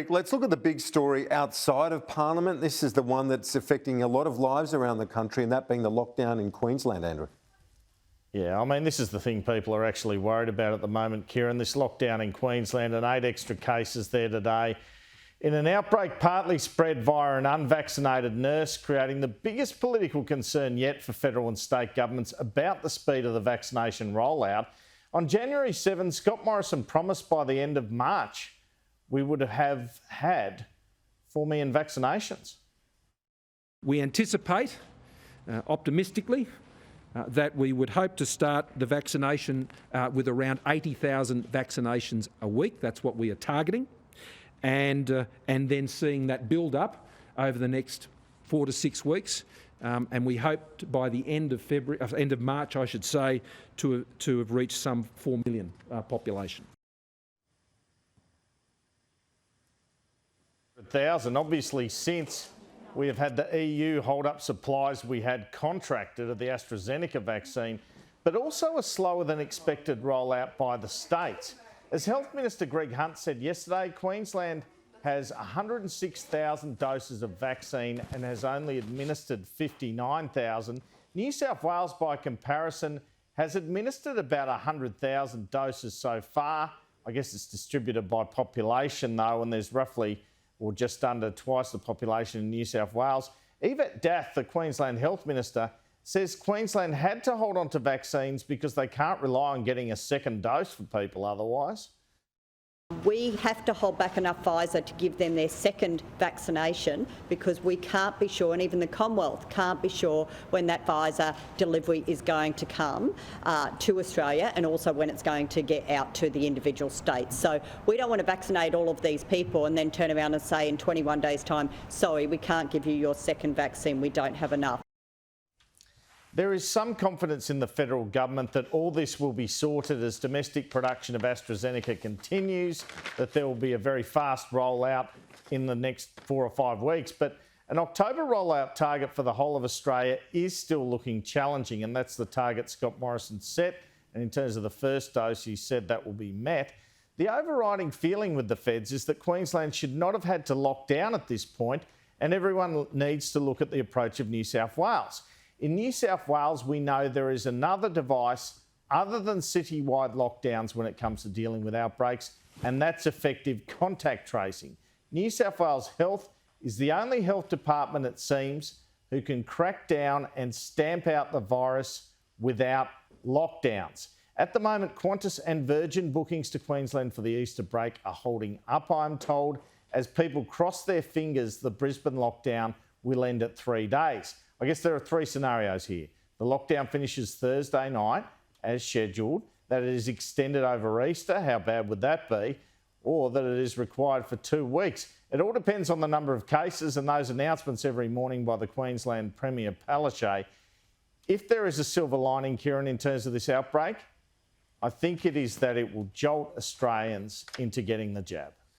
Let's look at the big story outside of Parliament. This is the one that's affecting a lot of lives around the country, and that being the lockdown in Queensland, Andrew. Yeah, I mean, this is the thing people are actually worried about at the moment, Kieran. This lockdown in Queensland and 8 extra cases there today. In an outbreak partly spread via an unvaccinated nurse, creating the biggest political concern yet for federal and state governments about the speed of the vaccination rollout. On January 7, Scott Morrison promised by the end of March we would have had 4 million vaccinations. We anticipate, optimistically, that we would hope to start the vaccination with around 80,000 vaccinations a week. That's what we are targeting. And then seeing that build up over the next 4 to 6 weeks. And we hope by the end of March, I should say, to have reached some 4 million population. 1,000. Obviously, since we have had the EU hold up supplies we had contracted of the AstraZeneca vaccine, but also a slower than expected rollout by the states. As Health Minister Greg Hunt said yesterday, Queensland has 106,000 doses of vaccine and has only administered 59,000. New South Wales, by comparison, has administered about 100,000 doses so far. I guess it's distributed by population though, and there's roughly or just under twice the population in New South Wales. Yvette Dath, the Queensland Health Minister, says Queensland had to hold on to vaccines because they can't rely on getting a second dose for people otherwise. We have to hold back enough Pfizer to give them their second vaccination because we can't be sure, and even the Commonwealth can't be sure when that Pfizer delivery is going to come to Australia and also when it's going to get out to the individual states. So we don't want to vaccinate all of these people and then turn around and say in 21 days' time, sorry, we can't give you your second vaccine, we don't have enough. There is some confidence in the federal government that all this will be sorted as domestic production of AstraZeneca continues, that there will be a very fast rollout in the next 4 or 5 weeks. But an October rollout target for the whole of Australia is still looking challenging, and that's the target Scott Morrison set. And in terms of the first dose, he said that will be met. The overriding feeling with the feds is that Queensland should not have had to lock down at this point, and everyone needs to look at the approach of New South Wales. In New South Wales, we know there is another device other than citywide lockdowns when it comes to dealing with outbreaks, and that's effective contact tracing. New South Wales Health is the only health department, it seems, who can crack down and stamp out the virus without lockdowns. At the moment, Qantas and Virgin bookings to Queensland for the Easter break are holding up, I'm told, as people cross their fingers the Brisbane lockdown will end at 3 days. I guess there are 3 scenarios here. The lockdown finishes Thursday night as scheduled, that it is extended over Easter, how bad would that be? Or that it is required for 2 weeks. It all depends on the number of cases and those announcements every morning by the Queensland Premier Palaszczuk. If there is a silver lining, Kieran, in terms of this outbreak, I think it is that it will jolt Australians into getting the jab.